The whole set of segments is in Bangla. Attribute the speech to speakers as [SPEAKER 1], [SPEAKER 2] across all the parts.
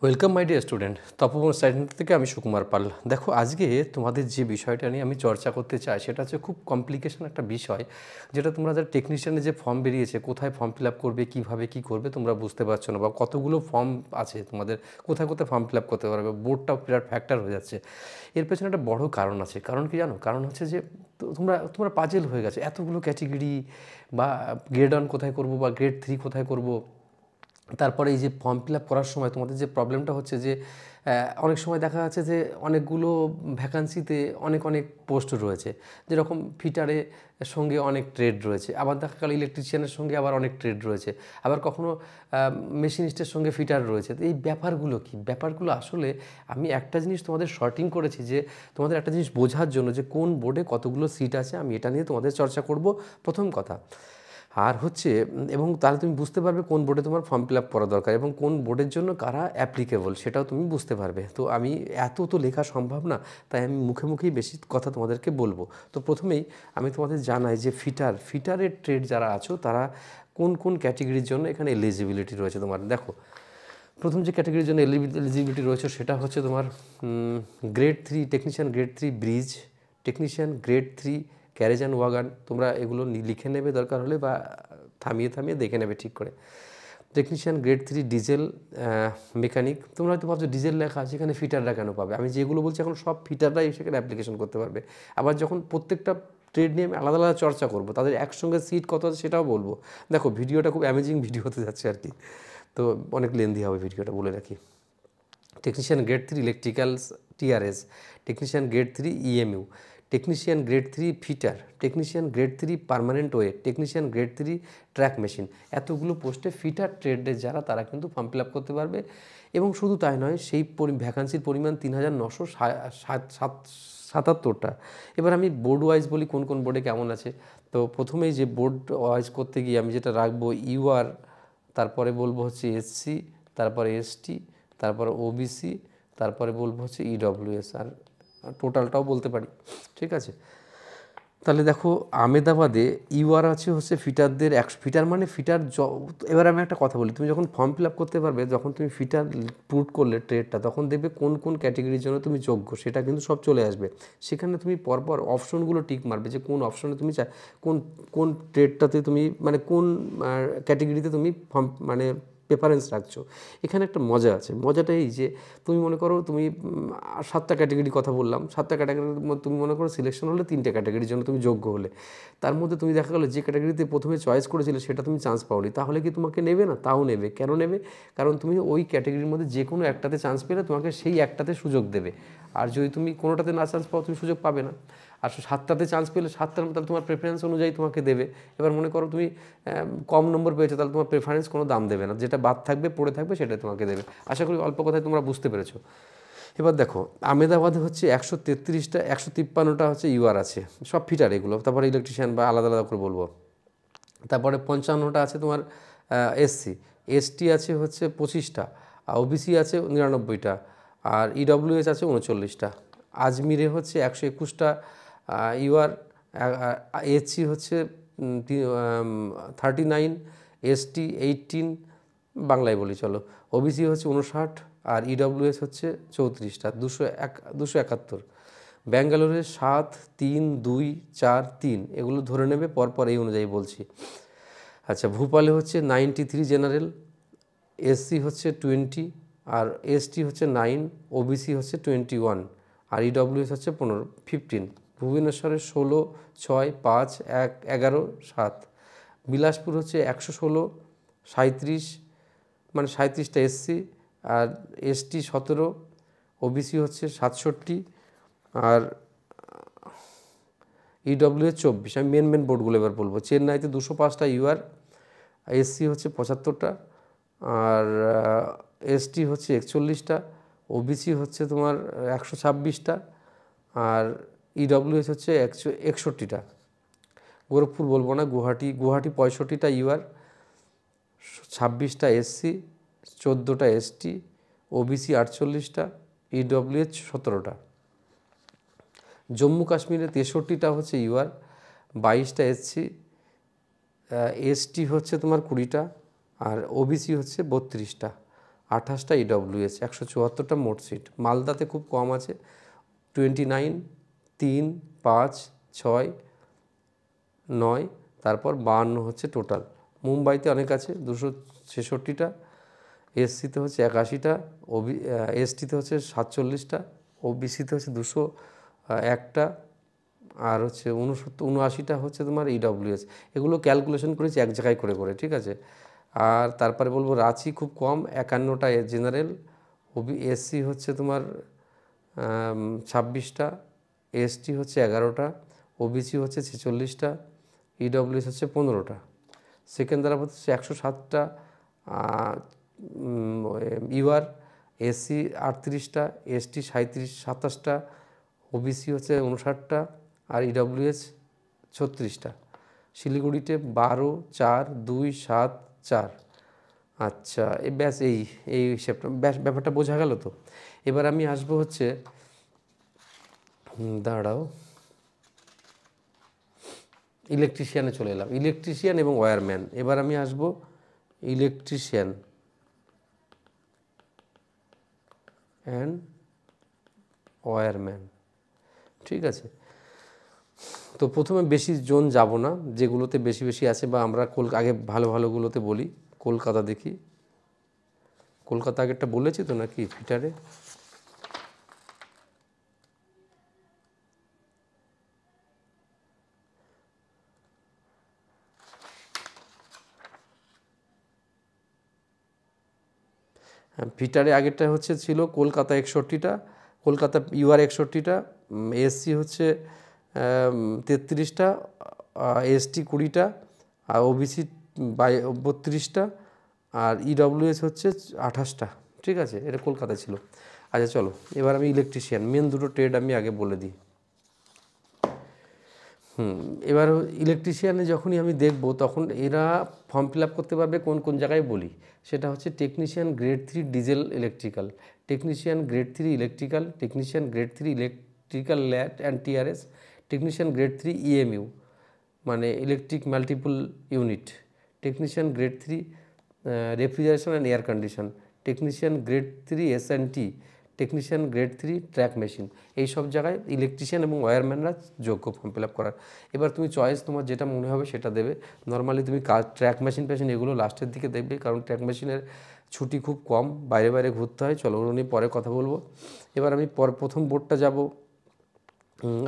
[SPEAKER 1] Welcome my dear student, Tapoban study থেকে আমি সুকুমার পাল। দেখো, আজকে তোমাদের যে বিষয়টা নিয়ে আমি চর্চা করতে চাই সেটা হচ্ছে খুব কমপ্লিকেশন একটা বিষয়, যেটা তোমরা যারা টেকনিশিয়ানের যে ফর্ম বেরিয়েছে, কোথায় ফর্ম ফিল আপ করবে, কীভাবে কী করবে তোমরা বুঝতে পারছো না, বা কতগুলো ফর্ম আছে তোমাদের, কোথায় কোথায় ফর্ম ফিল আপ করতে পারবে, বোর্ডটাও বিরাট ফ্যাক্টর হয়ে যাচ্ছে। এর পেছনে একটা বড় কারণ আছে। কারণ কি জানো? কারণ হচ্ছে যে তোমরা পাজেল হয়ে গেছে, এতগুলো ক্যাটেগরি, বা গ্রেড 1 কোথায় করব বা গ্রেড 3 কোথায় করব। তারপরে এই যে ফর্ম ফিল আপ করার সময় তোমাদের যে প্রবলেমটা হচ্ছে যে অনেক সময় দেখা যাচ্ছে যে অনেকগুলো ভ্যাকান্সিতে অনেক অনেক পোস্ট রয়েছে, যেরকম ফিটারে সঙ্গে অনেক ট্রেড রয়েছে, আবার দেখা গেল ইলেকট্রিশিয়ানের সঙ্গে আবার অনেক ট্রেড রয়েছে, আবার কখনও মেশিনিস্টের সঙ্গে ফিটার রয়েছে। তো এই ব্যাপারগুলো কি? ব্যাপারগুলো আসলে আমি একটা জিনিস তোমাদের শর্টিং করেছি, যে তোমাদের একটা জিনিস বোঝার জন্য যে কোন বোর্ডে কতগুলো সিট আছে, আমি এটা নিয়ে তোমাদের চর্চা করব প্রথম কথা। আর হচ্ছে, এবং তাহলে তুমি বুঝতে পারবে কোন বোর্ডে তোমার ফর্ম ফিল আপ করা দরকার এবং কোন বোর্ডের জন্য কারা অ্যাপ্লিকেবল, সেটাও তুমি বুঝতে পারবে। তো আমি এত তো লেখা সম্ভব না, তাই আমি মুখে মুখেই বেশি কথা তোমাদেরকে বলবো। তো প্রথমেই আমি তোমাদের জানাই যে ফিটারের ট্রেড যারা আছো তারা কোন কোন ক্যাটেগরির জন্য এখানে এলিজিবিলিটি রয়েছে। তোমার দেখো, প্রথম যে ক্যাটেগরির জন্য এলিজিবিলিটি রয়েছে সেটা হচ্ছে তোমার grade 3 technician, grade 3 bridge technician, grade 3 carriage and wagon. তোমরা এগুলো লিখে নেবে দরকার হলে, বা থামিয়ে থামিয়ে দেখে নেবে ঠিক করে। Technician grade 3 diesel mechanic. তোমরা হয়তো ভাবছো ডিজেল লেখা আছে, এখানে ফিটাররা কেন পাবে? আমি যেগুলো বলছি এখন সব ফিটাররাই সেখানে অ্যাপ্লিকেশন করতে পারবে। আবার যখন প্রত্যেকটা ট্রেড নিয়ে আমি আলাদা আলাদা চর্চা করবো, তাদের একসঙ্গে সিট কত আছে সেটাও বলবো। দেখো, ভিডিওটা খুব অ্যামেজিং ভিডিও হতে যাচ্ছে আর কি, তো অনেক লেন্দি হবে ভিডিওটা, বলে রাখি। Technician grade 3 electricals TRS, technician grade 3 EMU, technician grade 3 fitter, technician grade 3 permanent way, technician grade 3 track machine. এতগুলো পোস্টে ফিটার ট্রেডে যারা, তারা কিন্তু ফর্ম ফিল আপ করতে পারবে। এবং শুধু তাই নয়, সেই ভ্যাকান্সির পরিমাণ 3977টা। এবার আমি বোর্ড ওয়াইজ বলি কোন কোন বোর্ডে কেমন আছে। তো প্রথমেই যে বোর্ড ওয়াইজ করতে গিয়ে আমি যেটা রাখবো, ইউআর, তারপরে বলবো হচ্ছে এসসি, তারপরে এসটি, তারপরে ওবিসি, তারপরে বলবো হচ্ছে ইডব্লিউএস, আর টোটালটাও বলতে পারি। ঠিক আছে? তাহলে দেখো, আমেদাবাদে ইউআর আছে হচ্ছে ফিটারদের 100 ফিটার, মানে ফিটার। এবার আমি একটা কথা বলি, তুমি যখন ফর্ম ফিল আপ করতে পারবে, যখন তুমি ফিটার পুট করলে ট্রেডটা, তখন দেখবে কোন কোন ক্যাটেগরির জন্য তুমি যোগ্য, সেটা কিন্তু সব চলে আসবে। সেখানে তুমি পরপর অপশনগুলো টিক মারবে, যে কোন অপশনে তুমি চাই, কোন কোন ট্রেডটাতে তুমি, মানে কোন ক্যাটেগরিতে তুমি ফর্ম, মানে প্রেফারেন্স রাখছো। এখানে একটা মজা আছে। মজাটা এই যে, তুমি মনে করো তুমি 7টা ক্যাটেগরির কথা বললাম, 7টা ক্যাটেগরির মধ্যে তুমি মনে করো সিলেকশন হলে 3টে ক্যাটেগরির জন্য তুমি যোগ্য হলে, তার মধ্যে তুমি দেখা গেলো যে ক্যাটেগরিতে প্রথমে চয়েস করেছিলে সেটা তুমি চান্স পাওনি, তাহলে কি তোমাকে নেবে না? তাও নেবে। কেন নেবে? কারণ তুমি ওই ক্যাটেগরির মধ্যে যে কোনো একটাতে চান্স পেলে তোমাকে সেই একটাতে সুযোগ দেবে। আর যদি তুমি কোনোটাতে না চান্স পাও, তুমি সুযোগ পাবে না। আর 7টাতে চান্স পেলে 7টার মধ্যে তোমার প্রেফারেন্স অনুযায়ী তোমাকে দেবে। এবার মনে করো তুমি কম নম্বর পেয়েছো, তাহলে তোমার প্রেফারেন্স কোনো দাম দেবে না, যেটা বাদ থাকবে, পড়ে থাকবে, সেটা তোমাকে দেবে। আশা করি অল্প কথায় তোমরা বুঝতে পেরেছো। এবার দেখো, আমেদাবাদে হচ্ছে 133টা, 153টা হচ্ছে ইউআর আছে, সব ফিটার এগুলো। তারপরে ইলেকট্রিশিয়ান বা আলাদা আলাদা করে বলবো। তারপরে 55টা আছে তোমার এসসি, এসটি আছে হচ্ছে 25টা, ওবিসি আছে 99টা, আর ইডব্লিউএস আছে 39টা। আজমিরে হচ্ছে 121টা ইউআর, এসসি হচ্ছে 39, এসটি 18, বাংলায় বলি চলো, ওবিসি হচ্ছে 59, আর ইডব্লিউএস হচ্ছে 34টা, 271। ব্যাঙ্গালোরে 7, 3, 2, 4, 3 এগুলো ধরে নেবে পরপর এই অনুযায়ী বলছি। আচ্ছা, ভূপালে হচ্ছে 93 জেনারেল, এসসি হচ্ছে 20, আর এসটি হচ্ছে 9, ওবিসি হচ্ছে 21, আর ইডব্লিউএস হচ্ছে 15। ভুবনেশ্বরে 16, 6, 5, 1, 11, 7। বিলাসপুর হচ্ছে 116, 37, মানে 37টা এসসি, আর এসটি 17, ওবিসি হচ্ছে 67, আর ইডব্লিউএস 24। আমি মেন বোর্ডগুলো এবার বলবো। চেন্নাইতে 205টা ইউআর, এসসি হচ্ছে 75টা, আর এসটি হচ্ছে 41টা, ওবিসি হচ্ছে তোমার 126টা, আর ইডব্লিউএস হচ্ছে 61টা। গোরখপুর বলবো না, গুয়াহাটি 65টা ইউআর, 26টা এসসি, 14টা এসটি, ওবিসি 48টা, ইডব্লিউএস 17টা। জম্মু কাশ্মীরে 63টা হচ্ছে ইউআর, 22টা এসসি, এসটি হচ্ছে তোমার 20টা, আর ওবিসি হচ্ছে 32টা, 28টা ইডব্লিউএস, 174টা মোট সিট। মালদাতে খুব কম আছে, 29, 3, 5, 6, 9, তারপর 52 হচ্ছে টোটাল। মুম্বাইতে অনেক আছে, 266টা, এসসিতে হচ্ছে 81টা, এসটিতে হচ্ছে 47টা, ওবিসিতে হচ্ছে 201টা, আর হচ্ছে 79টা হচ্ছে তোমার ইডব্লিউএস। এগুলো ক্যালকুলেশন করেছি এক জায়গায় করে করে, ঠিক আছে। আর তারপরে বলবো রাঁচি খুব কম, 51টা জেনারেল, এসসি হচ্ছে তোমার 26টা, এসটি হচ্ছে 11টা, ওবিসি হচ্ছে 46টা, ইডব্লিউএস হচ্ছে 15টা। সেকেন্দ্রাবাদ হচ্ছে 107টা, ইউআর, এসসি 38টা, এসটি 27টা, ওবিসি হচ্ছে 59টা, আর ইডব্লিউএস 36টা। শিলিগুড়িতে 12, 4, 2, 7, 4। আচ্ছা, এই ব্যাস এই ব্যাস ব্যাপারটা বোঝা গেল তো। এবার আমি আসবো হচ্ছে, দাঁড়াও, ইলেকট্রিশিয়ানে চলে এলাম, ইলেকট্রিশিয়ান এবং ওয়্যারম্যান। এবার আমি আসবো ইলেকট্রিশিয়ান অ্যান্ড ওয়্যারম্যান, ঠিক আছে। তো প্রথমে বেশি জোন যাব না, যেগুলোতে বেশি বেশি আছে বা আমরা আগে ভালো ভালোগুলোতে বলি। কলকাতা দেখি, কলকাতা আগেরটা বলেছি তো নাকি ফিটারে? হ্যাঁ, ফিটারে আগেরটা হচ্ছে ছিল কলকাতা 61টা, কলকাতা ইউআর 61টা, এসসি হচ্ছে 33টা, এসটি 20টা, আর ওবিসি 32টা, আর ইডব্লিউএস হচ্ছে 28টা, ঠিক আছে। এটা কলকাতা ছিল। আচ্ছা চলো, এবার আমি ইলেকট্রিশিয়ান, মেন দুটো ট্রেড আমি আগে বলে দিই। এবার ইলেকট্রিশিয়ানে যখনই আমি দেখব তখন এরা ফর্ম ফিল আপ করতে পারবে কোন কোন জায়গায় বলি। সেটা হচ্ছে technician grade 3 diesel electrical, technician grade 3 electrical, technician grade 3 electrical lat and TRS, technician grade 3 EMU মানে electric multiple unit, technician grade 3 refrigeration and air condition, technician grade 3 SNT, technician grade 3 track machine. এই সব জায়গায় ইলেকট্রিশিয়ান এবং ওয়্যারম্যানরা যোগ্য ফর্ম ফিল আপ করার। এবার তুমি চয়েস তোমার যেটা মনে হবে সেটা দেবে। নর্মালি তুমি ট্র্যাক মেশিন এগুলো লাস্টের দিকে দেখবে, কারণ ট্র্যাক মেশিনের ছুটি খুব কম, বাইরে বাইরে ঘুরতে হয়। চলো ওগুলো নিয়ে পরে কথা বলবো। এবার আমি প্রথম বোর্ডটা যাব,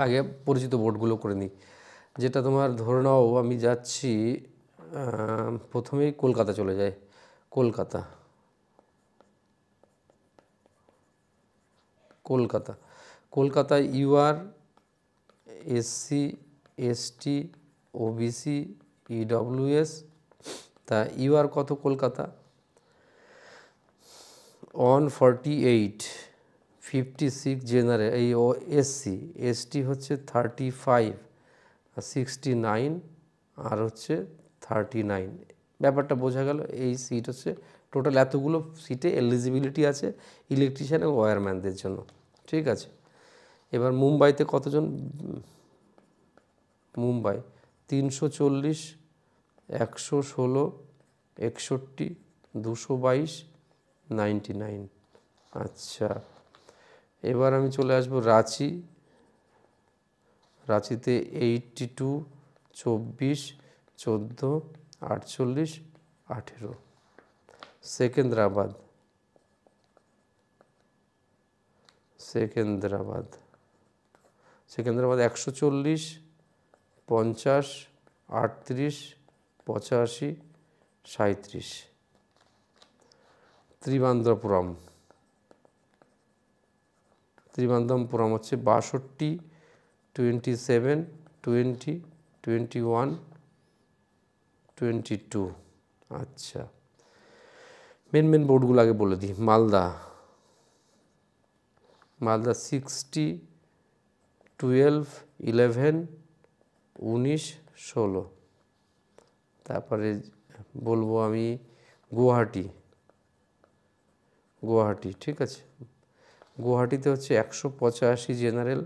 [SPEAKER 1] আগে পরিচিত বোর্ডগুলো করে নিই। যেটা তোমার ধরে নাও আমি যাচ্ছি, প্রথমেই কলকাতা চলে যায়, কলকাতা কলকাতা কলকাতায় UR, SC, ST, OBC, EWS. তা ইউআর কত কলকাতা? 148, 56 জেনারেল, এই ও এসসি, এসটি হচ্ছে 35, 69, আর হচ্ছে 39। ব্যাপারটা বোঝা গেল। এই সিট হচ্ছে টোটাল, এতগুলো সিটে এলিজিবিলিটি আছে ইলেকট্রিশিয়ান এবং ওয়্যারম্যানদের জন্য, ঠিক আছে। এবার মুম্বাইতে কতজন? মুম্বাই 340, 116, 61, 222, 99। আচ্ছা, এবার আমি চলে আসবো রাঁচি, রাঁচিতে 82, 24, 14, 48, 18। সেকেন্দ্রাবাদ, সেকেন্দ্রাবাদ 140, 50, 38, 85, 37। ত্রিবান্দ্রপুরম হচ্ছে 62, 27, 20, 21, 22। আচ্ছা, মেন বোর্ডগুলো আগে বলে দিই। মালদা 60, 12, 11, 19, 16। তারপরে বলবো আমি গুয়াহাটি, ঠিক আছে। গুয়াহাটিতে হচ্ছে 185 জেনারেল,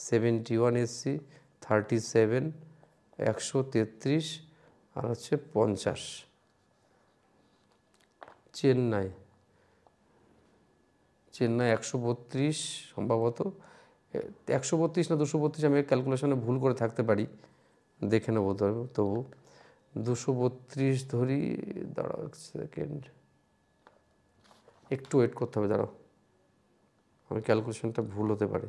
[SPEAKER 1] 71 এসসি, 37, 133, আর হচ্ছে 50। চেন্নাই চেন্নাই 132 সম্ভবত, 132 না 232, আমি ক্যালকুলেশনে ভুল করে থাকতে পারি, দেখে নেবো তবু 232 ধরি। দাঁড়াও এক সেকেন্ড, একটু ওয়েট করতে হবে, দাঁড়াও, আমি ক্যালকুলেশনটা ভুল হতে পারে।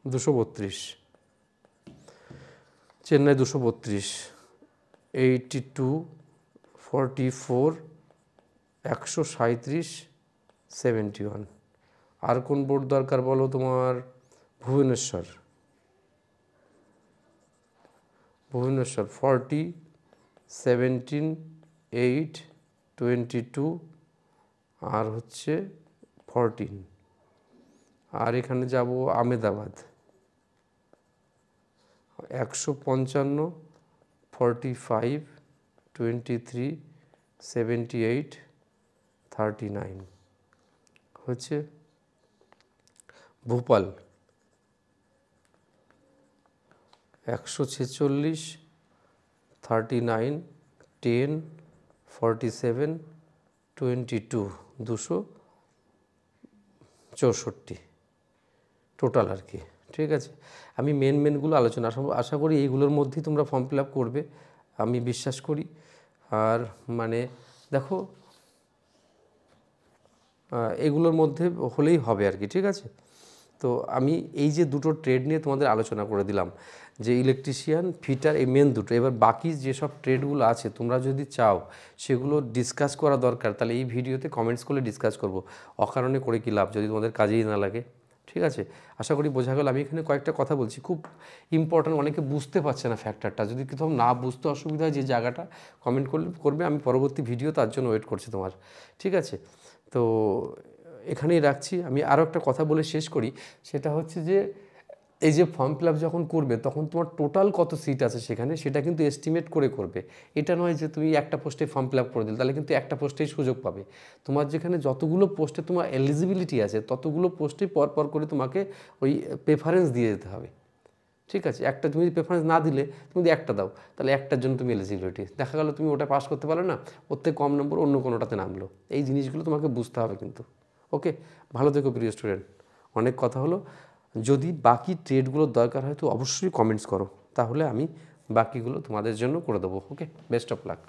[SPEAKER 1] দুশো বত্রিশ, চেন্নাই 232, 82, 44, 137, 71। আর কোন বোর্ড দরকার বলো তোমার? ভুবনেশ্বর, 40, 17, 8, 22 আর হচ্ছে 14। আর এখানে যাব আমেদাবাদ, 155, 45, 23, 78, 39 হচ্ছে। ভোপাল 146, 39, 10, 47, 22, 264 টোটাল আর কি। ঠিক আছে, আমি মেনগুলো আলোচনা আশা করি এইগুলোর মধ্যেই তোমরা ফর্ম ফিল আপ করবে, আমি বিশ্বাস করি। আর মানে দেখো, এগুলোর মধ্যে হলেই হবে আর কি। ঠিক আছে, তো আমি এই যে দুটো ট্রেড নিয়ে তোমাদের আলোচনা করে দিলাম, যে ইলেকট্রিশিয়ান, ফিটার, এই মেন দুটো। এবার বাকি যেসব ট্রেডগুলো আছে তোমরা যদি চাও সেগুলো ডিসকাস করা দরকার, তাহলে এই ভিডিওতে কমেন্টস করলে ডিসকাস করব, অকারণে করে কি লাভ যদি তোমাদের কাজেই না লাগে। ঠিক আছে, আশা করি বোঝা গেল। আমি এখানে কয়েকটা কথা বলছি, খুব ইম্পর্ট্যান্ট, অনেকে বুঝতে পারছে না ফ্যাক্টরটা। যদি কোথাও না বুঝতে অসুবিধা হয় যে জায়গাটা, কমেন্ট করবে, আমি পরবর্তী ভিডিও তার জন্য ওয়েট করছি তোমার। ঠিক আছে, তো এখানেই রাখছি। আমি আরও একটা কথা বলে শেষ করি, সেটা হচ্ছে যে এই যে ফর্ম ফিল আপ যখন করবে তখন তোমার টোটাল কত সিট আছে সেখানে, সেটা কিন্তু এস্টিমেট করে করবে। এটা নয় যে তুমি একটা পোস্টে ফর্ম ফিল আপ করে দিলে, তাহলে কিন্তু একটা পোস্টেই সুযোগ পাবে। তোমার যেখানে যতগুলো পোস্টে তোমার এলিজিবিলিটি আছে ততগুলো পোস্টেই পরপর করে তোমাকে ওই প্রেফারেন্স দিয়ে যেতে হবে। ঠিক আছে, একটা তুমি প্রেফারেন্স না দিলে, তুমি যদি একটা দাও, তাহলে একটার জন্য তুমি এলিজিবিলিটি, দেখা গেলো তুমি ওটা পাস করতে পারো না, ওর থেকে কম নম্বর অন্য কোনোটাতে নামলো। এই জিনিসগুলো তোমাকে বুঝতে হবে কিন্তু। ওকে, ভালো থেকো প্রিয় স্টুডেন্ট, অনেক কথা হলো। যদি বাকি ট্রেডগুলোর দরকার হয় তো অবশ্যই কমেন্টস করো, তাহলে আমি বাকিগুলো তোমাদের জন্য করে দেবো। ওকে, বেস্ট অফ লাক।